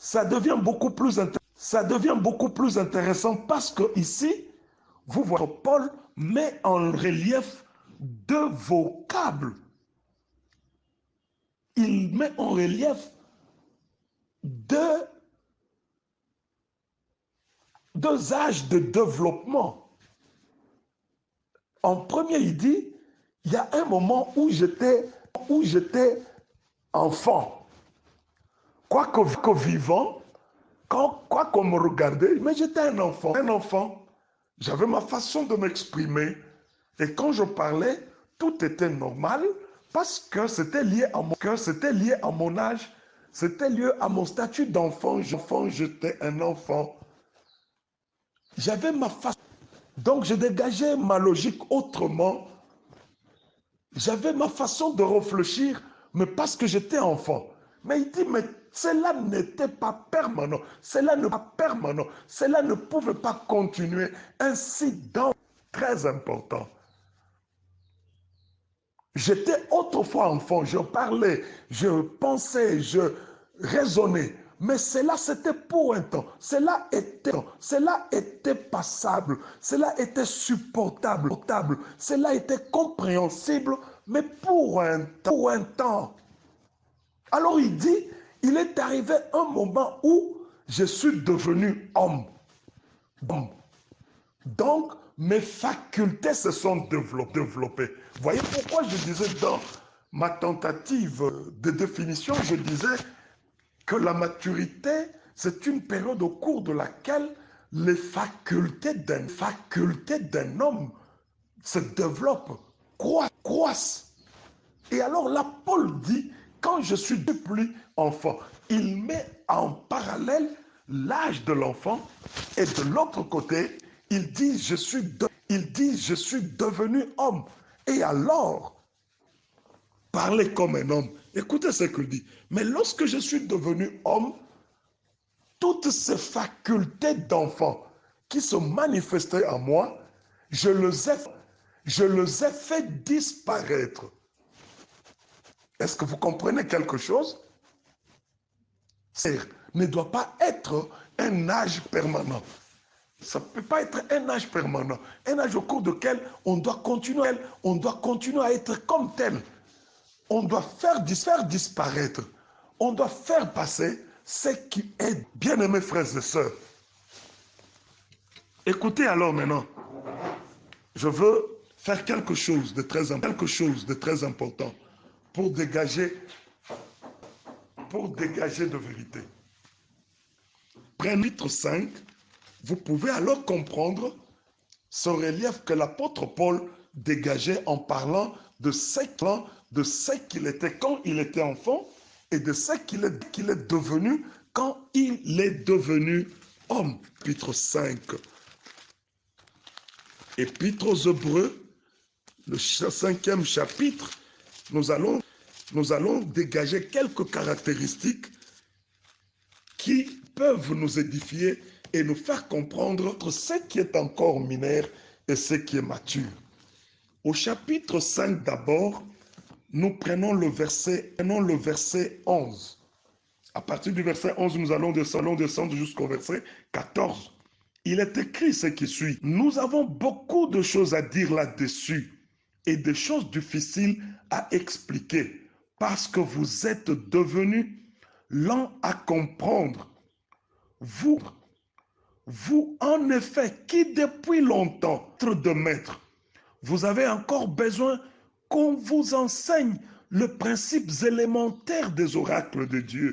ça devient beaucoup plus intéressant parce que ici, vous voyez, Paul met en relief deux vocables. Il met en relief deux âges de développement. En premier, il dit, il y a un moment où j'étais enfant. Quoique vivant, quoi qu'on me regardait, mais j'étais un enfant. Un enfant, j'avais ma façon de m'exprimer. Et quand je parlais, tout était normal parce que c'était lié à mon âge, c'était lié à mon statut d'enfant. J'étais un enfant. J'avais ma façon. Donc je dégageais ma logique autrement. J'avais ma façon de réfléchir, mais parce que j'étais enfant. Mais il dit, mais cela n'était pas permanent. Cela ne pouvait pas continuer ainsi dans très important. J'étais autrefois enfant, je parlais, je pensais, je raisonnais. Mais cela, c'était pour un temps. Cela était passable. Cela était supportable. Cela était compréhensible, mais pour un temps. Alors il dit, il est arrivé un moment où je suis devenu homme. Donc, mes facultés se sont développées. Voyez pourquoi je disais dans ma tentative de définition, je disais que la maturité, c'est une période au cours de laquelle les facultés d'un homme se développent, croissent. Et alors là, Paul dit, quand je suis plus enfant, il met en parallèle l'âge de l'enfant et de l'autre côté, il dit, je suis devenu homme. Et alors, parler comme un homme. Écoutez ce qu'il dit. Mais lorsque je suis devenu homme, toutes ces facultés d'enfant qui se manifestaient en moi, je les ai fait disparaître. Est-ce que vous comprenez quelque chose? C'est ne doit pas être un âge permanent. Ça ne peut pas être un âge permanent. Un âge au cours duquel on doit continuer à être comme tel. On doit faire disparaître. On doit faire passer ce qui est bien-aimés frères et sœurs. Écoutez alors maintenant. Je veux faire quelque chose de très important pour dégager de vérité. Chapitre 5, vous pouvez alors comprendre ce relief que l'apôtre Paul dégageait en parlant de ce qu'il était quand il était enfant et de ce qu'il est devenu quand il est devenu homme. Chapitre 5. Épître aux Hébreux, le 5e chapitre, nous allons dégager quelques caractéristiques qui peuvent nous édifier et nous faire comprendre ce qui est encore mineur et ce qui est mature. Au chapitre 5 d'abord, nous prenons le verset 11. À partir du verset 11, nous allons descendre jusqu'au verset 14. Il est écrit ce qui suit. Nous avons beaucoup de choses à dire là-dessus et des choses difficiles à expliquer parce que vous êtes devenus lents à comprendre. Vous en effet, qui depuis longtemps, de maître, vous avez encore besoin qu'on vous enseigne les principes élémentaires des oracles de Dieu.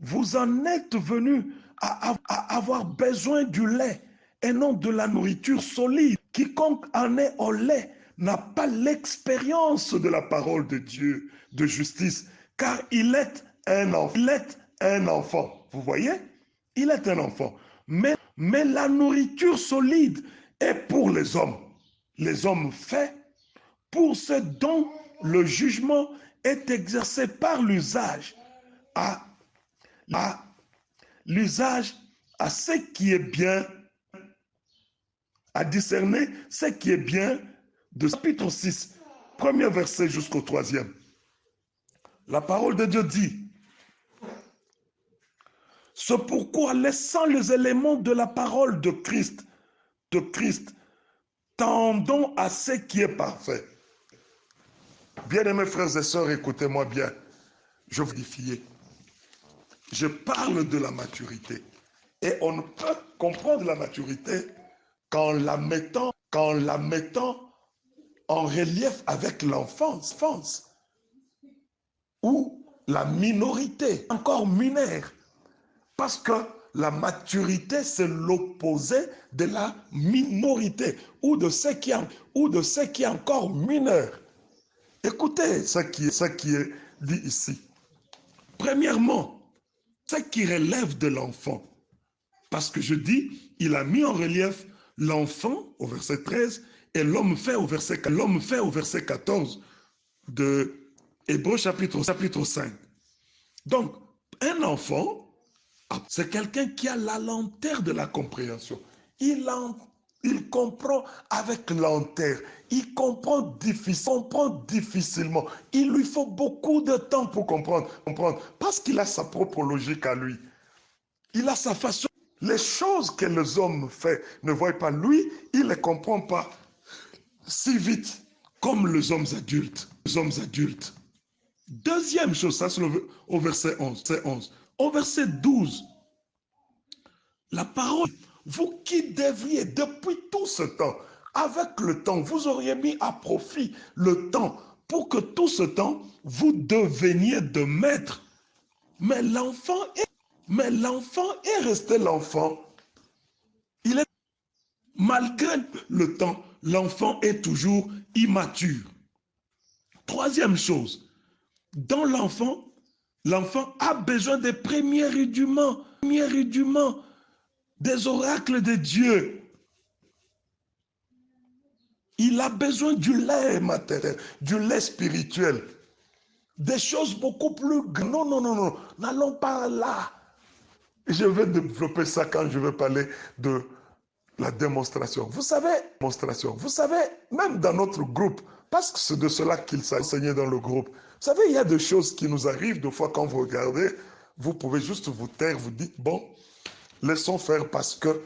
Vous en êtes venus à avoir besoin du lait et non de la nourriture solide. Quiconque en est au lait n'a pas l'expérience de la parole de Dieu, de justice, car il est un enfant. Vous voyez? Il est un enfant. Mais la nourriture solide est pour les hommes. Les hommes faits pour ce dont le jugement est exercé par l'usage à ce qui est bien, à discerner ce qui est bien de chapitre 6, premier verset jusqu'au 3e. La parole de Dieu dit, C'est pourquoi, laissant les éléments de la parole de Christ, tendons à ce qui est parfait. Bien-aimés frères et sœurs, écoutez-moi bien. Je vous dis, je parle de la maturité. Et on ne peut comprendre la maturité qu'en la mettant en relief avec l'enfance ou la minorité, encore mineure. Parce que la maturité, c'est l'opposé de la minorité ou de ce qui est encore mineur. Écoutez ce qui est dit ici. Premièrement, ce qui relève de l'enfant. Parce que je dis, il a mis en relief l'enfant au verset 13 et l'homme fait au verset 14 de Hébreux chapitre 5. Donc, un enfant, c'est quelqu'un qui a la lenteur de la compréhension. Il comprend avec lenteur. Il comprend difficilement. Il lui faut beaucoup de temps pour comprendre. Parce qu'il a sa propre logique à lui. Il a sa façon. Les choses que les hommes font ne voient pas. Lui, il ne les comprend pas si vite comme les hommes adultes. Deuxième chose, ça c'est au verset 11. Au verset 12, la parole, vous qui deviez depuis tout ce temps, avec le temps, vous auriez mis à profit le temps pour que tout ce temps, vous deveniez de maître. Mais l'enfant est resté l'enfant. Malgré le temps, l'enfant est toujours immature. Troisième chose, dans l'enfant a besoin des premiers rudiments, des oracles de Dieu. Il a besoin du lait matériel, du lait spirituel. Des choses beaucoup plus grandes. Non. N'allons pas là. Je vais développer ça quand je vais parler de la démonstration. Vous savez, même dans notre groupe, parce que c'est de cela qu'il s'enseignait dans le groupe. Vous savez, il y a des choses qui nous arrivent, des fois quand vous regardez, vous pouvez juste vous taire, vous dites, bon, laissons faire parce que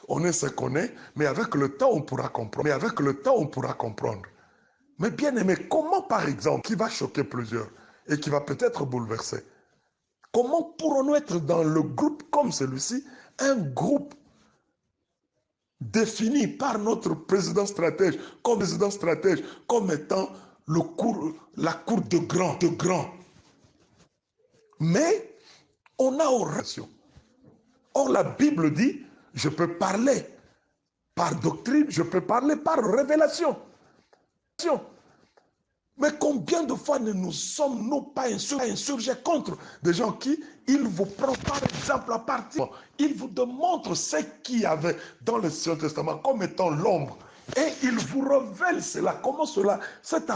on est ce qu'on est, mais avec le temps, on pourra comprendre. Mais bien aimé, comment par exemple, qui va choquer plusieurs et qui va peut-être bouleverser, comment pourrons-nous être dans le groupe comme celui-ci, un groupe défini par notre président stratège comme étant la cour de grand. Mais on a oration. Or la Bible dit, je peux parler par doctrine, je peux parler par révélation. Mais combien de fois ne nous sommes-nous pas insurgés contre des gens qui, ils vous prennent par exemple à partir, ils vous démontrent ce qu'il y avait dans l'Ancien Testament comme étant l'ombre. Et ils vous révèlent cela, comment cela s'est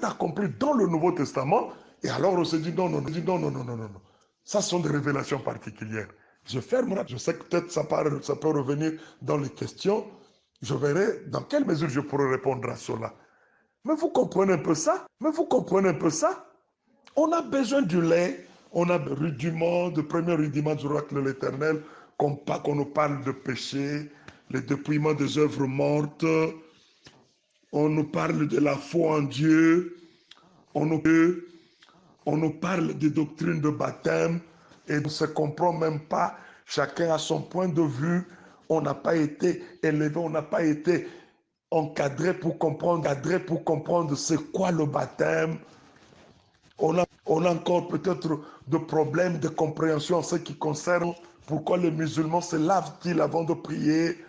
accompli dans le Nouveau Testament. Et alors on se dit non. Ça sont des révélations particulières. Je ferme là, je sais que peut-être ça peut revenir dans les questions. Je verrai dans quelle mesure je pourrai répondre à cela. Mais vous comprenez un peu ça? On a besoin du lait, on a de premier rudiment du oracle de l'Éternel, qu'on nous parle de péché, les dépouillements des œuvres mortes, on nous parle de la foi en Dieu, on nous parle des doctrines de baptême, et on ne se comprend même pas, chacun a son point de vue, on n'a pas été élevé, on n'a pas été encadré pour comprendre c'est quoi le baptême. On a encore peut-être de problèmes de compréhension en ce qui concerne pourquoi les musulmans se lavent-ils avant de prier.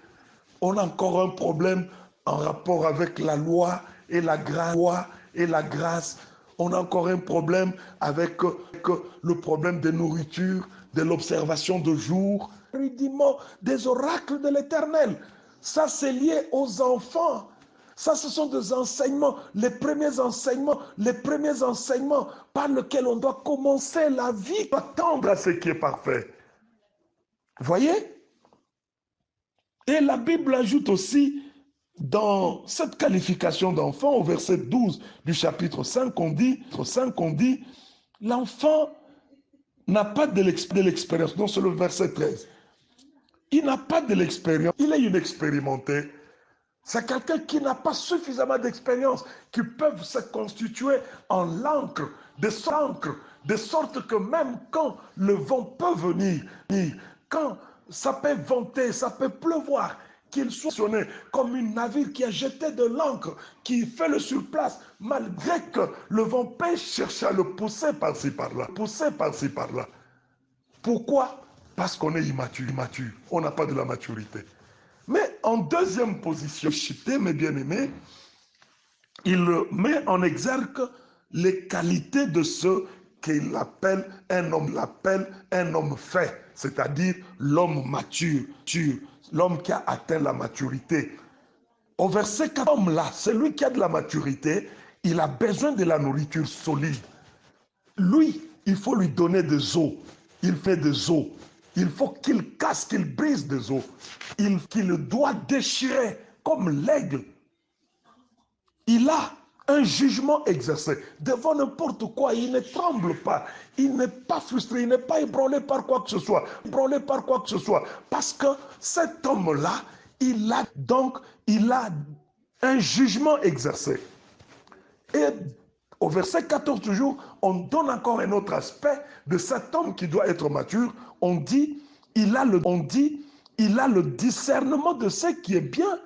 On a encore un problème en rapport avec la loi et la grâce. On a encore un problème avec le problème de nourriture, de l'observation de jour, rudiment des oracles de l'Éternel. Ça, c'est lié aux enfants. Ça, ce sont des enseignements, les premiers enseignements par lesquels on doit commencer la vie, attendre à ce qui est parfait. Voyez? Et la Bible ajoute aussi, dans cette qualification d'enfant, au verset 12 du chapitre 5, on dit, l'enfant n'a pas de l'expérience. Non, c'est le verset 13. Il n'a pas de l'expérience. Il est inexpérimenté. C'est quelqu'un qui n'a pas suffisamment d'expérience, qui peuvent se constituer en l'encre, de sorte que même quand le vent peut venir, quand ça peut venter, ça peut pleuvoir, qu'il soit sonné comme une navire qui a jeté de l'encre, qui fait le surplace, malgré que le vent peut chercher à le pousser par-ci par-là, Pourquoi? Parce qu'on est immature, on n'a pas de la maturité. Mais en deuxième position, mes bien-aimés, il met en exergue les qualités de ceux qu'il appelle un homme fait, c'est-à-dire l'homme mature, l'homme qui a atteint la maturité. Au verset 4, l'homme là, celui qui a de la maturité, il a besoin de la nourriture solide. Lui, il faut lui donner des os. Il fait des os. Il faut qu'il casse, qu'il brise des os. Qu'il doit déchirer comme l'aigle. Il a un jugement exercé devant n'importe quoi. Il ne tremble pas. Il n'est pas frustré. Il n'est pas ébranlé par quoi que ce soit. Parce que cet homme-là, il a un jugement exercé. Et au verset 14 toujours, on donne encore un autre aspect de cet homme qui doit être mature. On dit, il a le discernement de ce qui est bien.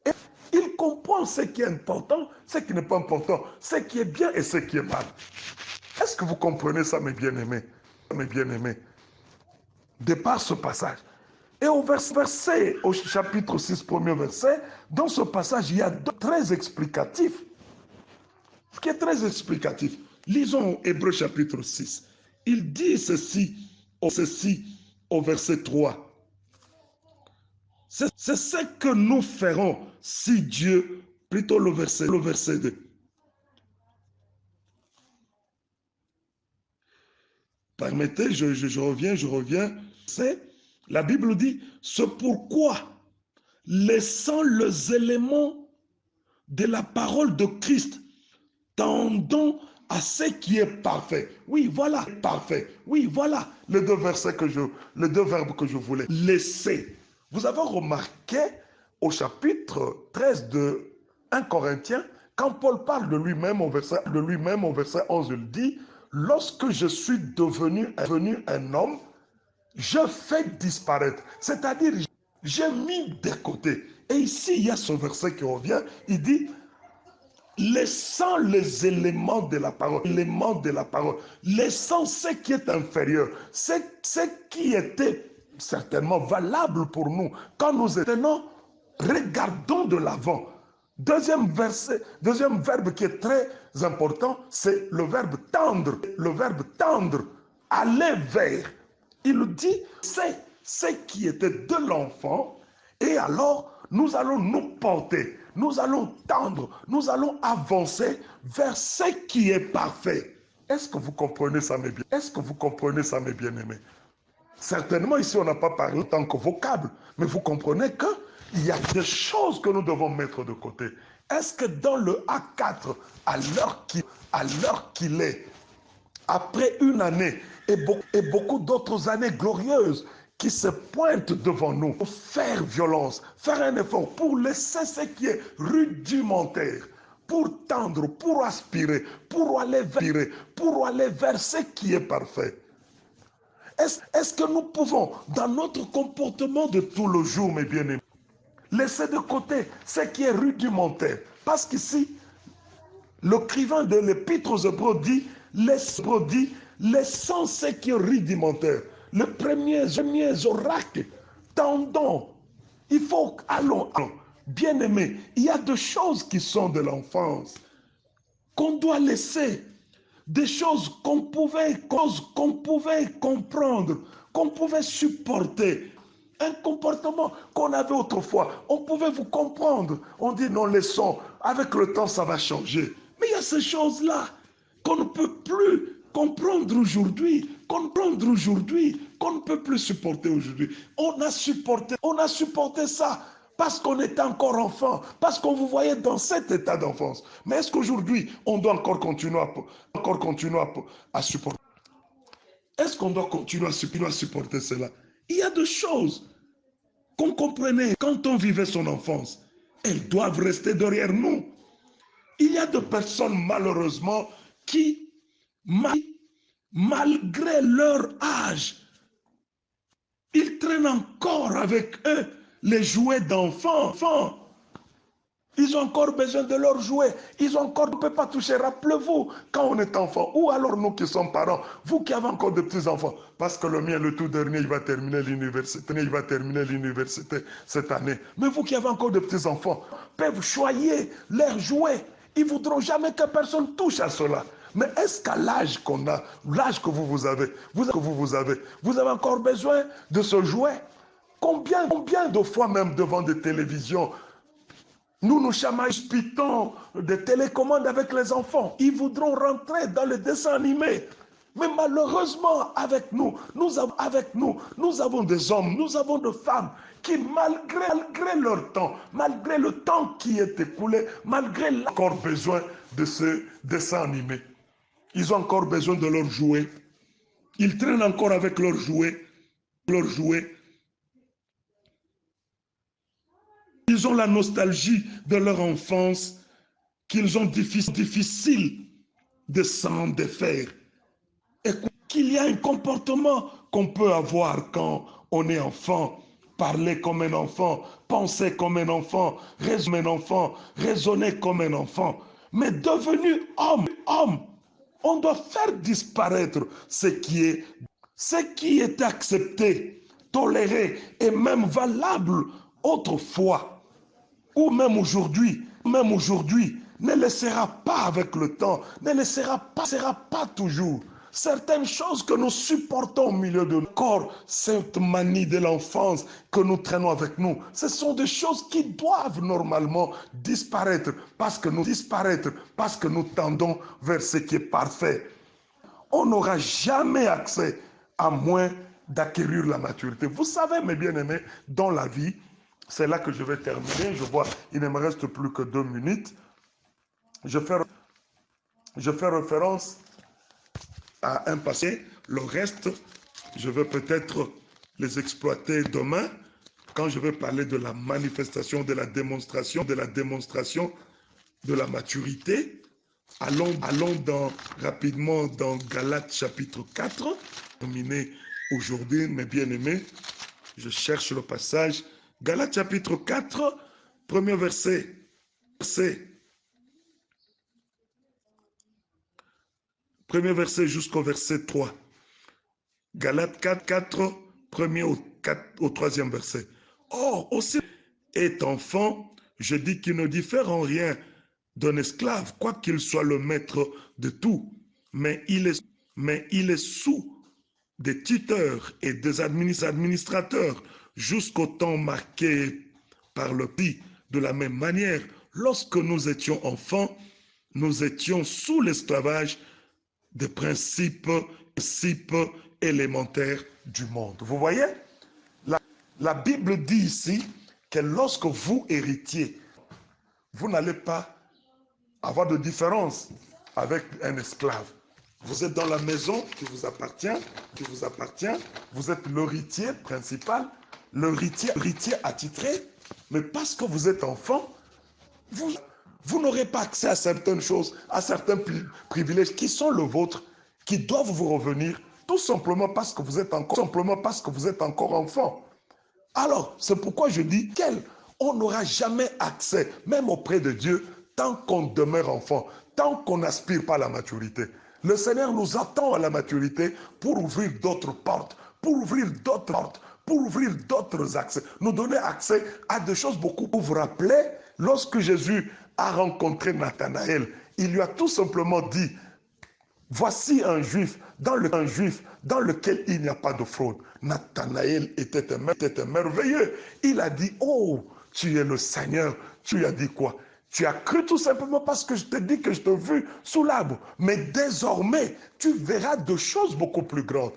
Et il comprend ce qui est important, ce qui n'est pas important, ce qui est bien et ce qui est mal. Est-ce que vous comprenez ça, mes bien-aimés? De par ce passage. Et au chapitre 6, premier verset, dans ce passage, il y a très explicatifs. Ce qui est très explicatif. Lisons Hébreux chapitre 6. Il dit ceci au verset 3. C'est ce que nous ferons si Dieu, plutôt le verset 2. Permettez, je reviens. La Bible dit, c'est pourquoi, laissant les éléments de la parole de Christ, tendons à ce qui est parfait. Oui, voilà, parfait. Oui, voilà les deux verbes que je voulais. Laisser. Vous avez remarqué au chapitre 13 de 1 Corinthiens, quand Paul parle de lui-même au verset 11, il dit, lorsque je suis devenu un homme, je fais disparaître. C'est-à-dire, j'ai mis de côté. Et ici, il y a ce verset qui revient, il dit, laissant les éléments de la parole, laissant ce qui est inférieur, ce qui était certainement valable pour nous, quand nous étions, regardons de l'avant. Deuxième verbe qui est très important, c'est le verbe tendre. Aller vers. Il dit, c'est ce qui était de l'enfant, et alors nous allons nous porter, nous allons tendre, nous allons avancer vers ce qui est parfait. Est-ce que vous comprenez ça, mes bien-aimés? Certainement, ici, on n'a pas parlé en tant que vocable, mais vous comprenez qu'il y a des choses que nous devons mettre de côté. Est-ce que dans le A4, à l'heure qu'il est, après une année et beaucoup d'autres années glorieuses qui se pointent devant nous, pour faire violence, faire un effort, pour laisser ce qui est rudimentaire, pour tendre, pour aspirer, pour aller vers ce qui est parfait. Est-ce que nous pouvons, dans notre comportement de tout le jour, mes bien-aimés, laisser de côté ce qui est rudimentaire? Parce qu'ici, l'écrivain de l'Épître aux Hébreux dit, laissant ce qui est rudimentaire, les premiers oracles, tendons. Il faut, allons. Bien-aimés, il y a des choses qui sont de l'enfance, qu'on doit laisser. Des choses qu'on pouvait comprendre, qu'on pouvait supporter. Un comportement qu'on avait autrefois, on pouvait vous comprendre. On dit non, laissons, avec le temps ça va changer. Mais il y a ces choses-là qu'on ne peut plus comprendre aujourd'hui, qu'on ne peut plus supporter aujourd'hui. On a supporté ça parce qu'on était encore enfant, parce qu'on vous voyait dans cet état d'enfance. Mais est-ce qu'aujourd'hui, on doit encore continuer à supporter? est-ce qu'on doit continuer à supporter cela? Il y a des choses qu'on comprenait quand on vivait son enfance. Elles doivent rester derrière nous. Il y a des personnes, malheureusement, qui, malgré leur âge, ils traînent encore avec eux les jouets d'enfants. Ils ont encore besoin de leurs jouets. Ils ont encore, on ne peut pas toucher. Rappelez-vous, quand on est enfant, ou alors nous qui sommes parents, vous qui avez encore de petits-enfants, parce que le mien, le tout dernier, il va terminer l'université cette année. Mais vous qui avez encore de petits-enfants, peuvent choyer leurs jouets. Ils ne voudront jamais que personne touche à cela. Mais est-ce qu'à l'âge qu'on a, l'âge que vous avez, vous avez encore besoin de ce jouet? Combien de fois même devant des télévisions, nous nous chamaillons des télécommandes avec les enfants. Ils voudront rentrer dans le dessin animé. Mais malheureusement, avec nous avons des hommes, nous avons des femmes qui, malgré leur temps, malgré le temps qui est écoulé, malgré encore besoin de ce dessin animé. Ils ont encore besoin de leurs jouets. Ils traînent encore avec leurs jouets. Ils ont la nostalgie de leur enfance qu'ils ont difficile de s'en défaire. Et qu'il y a un comportement qu'on peut avoir quand on est enfant, parler comme un enfant, penser comme un enfant, raisonner comme un enfant. Mais devenu homme, on doit faire disparaître ce qui est accepté, toléré et même valable autrefois. Ou même aujourd'hui, ne le sera pas avec le temps, ne le sera pas toujours. Certaines choses que nous supportons au milieu de notre corps, cette manie de l'enfance que nous traînons avec nous, ce sont des choses qui doivent normalement disparaître parce que nous tendons vers ce qui est parfait. On n'aura jamais accès à moins d'acquérir la maturité. Vous savez, mes bien-aimés, dans la vie, c'est là que je vais terminer. Je vois, il ne me reste plus que 2 minutes. Je fais référence à un passé. Le reste, je vais peut-être les exploiter demain quand je vais parler de la manifestation, de la démonstration de la maturité. Allons rapidement dans Galates chapitre 4. Terminé aujourd'hui, mes bien-aimés. Je cherche le passage. Galates chapitre 4, premier verset. Premier verset jusqu'au verset 3. Galates 4, premier au 3e verset. Or, aussi est enfant, je dis qu'il ne diffère en rien d'un esclave, quoiqu'il soit le maître de tout, mais il est sous des tuteurs et des administrateurs jusqu'au temps marqué par le pays. De la même manière, lorsque nous étions enfants, nous étions sous l'esclavage des principes élémentaires du monde. Vous voyez, la Bible dit ici que lorsque vous héritiez, vous n'allez pas avoir de différence avec un esclave. Vous êtes dans la maison qui vous appartient, vous êtes l'héritier principal, l'héritier attitré, mais parce que vous êtes enfant, vous n'aurez pas accès à certaines choses, à certains privilèges qui sont le vôtre, qui doivent vous revenir, tout simplement parce que vous êtes encore enfant. Alors, c'est pourquoi je dis qu'on n'aura jamais accès, même auprès de Dieu, tant qu'on demeure enfant, tant qu'on n'aspire pas à la maturité. Le Seigneur nous attend à la maturité pour ouvrir d'autres portes, pour ouvrir d'autres accès, nous donner accès à des choses beaucoup. Vous vous rappelez, lorsque Jésus a rencontré Nathanaël, il lui a tout simplement dit, voici un juif dans lequel il n'y a pas de fraude. Nathanaël était merveilleux. Il a dit, oh, tu es le Seigneur. Tu lui as dit quoi? Tu as cru tout simplement parce que je te dis que je t'ai vu sous l'arbre. Mais désormais, tu verras de choses beaucoup plus grandes,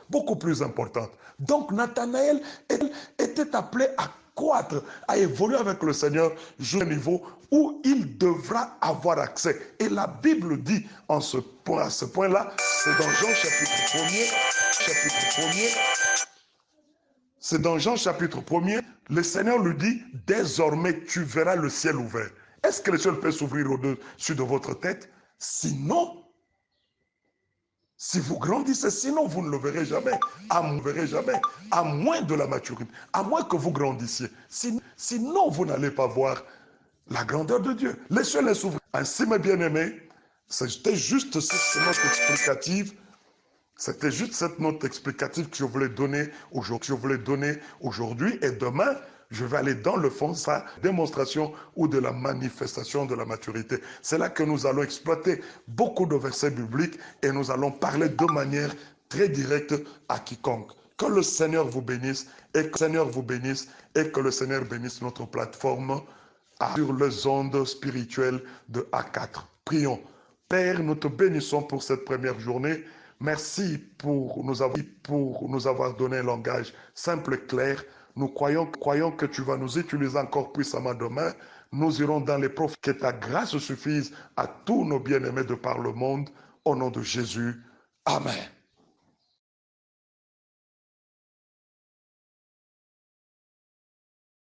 beaucoup plus importantes. Donc Nathanaël était appelé à croître, à évoluer avec le Seigneur jusqu'au niveau où il devra avoir accès. Et la Bible dit à ce point-là, c'est dans Jean chapitre 1er, c'est dans Jean chapitre 1er, le Seigneur lui dit, désormais tu verras le ciel ouvert. Est-ce que le ciel peut s'ouvrir au-dessus de votre tête? Sinon, si vous grandissez, sinon vous ne le verrez jamais, à moins de la maturité, à moins que vous grandissiez. Sinon, vous n'allez pas voir la grandeur de Dieu. Les cieux les s'ouvrent. Ainsi, mes bien-aimés, c'était juste cette note explicative. C'était juste cette note explicative que je voulais donner aujourd'hui. Et demain, je vais aller dans le fond, sa démonstration ou de la manifestation de la maturité. C'est là que nous allons exploiter beaucoup de versets bibliques et nous allons parler de manière très directe à quiconque. Que le Seigneur vous bénisse et que le Seigneur bénisse notre plateforme sur les ondes spirituelles de A4. Prions. Père, nous te bénissons pour cette première journée. Merci pour nous avoir donné un langage simple et clair. Nous croyons que tu vas nous utiliser encore puissamment demain. Nous irons dans les profs. Que ta grâce suffise à tous nos bien-aimés de par le monde. Au nom de Jésus. Amen.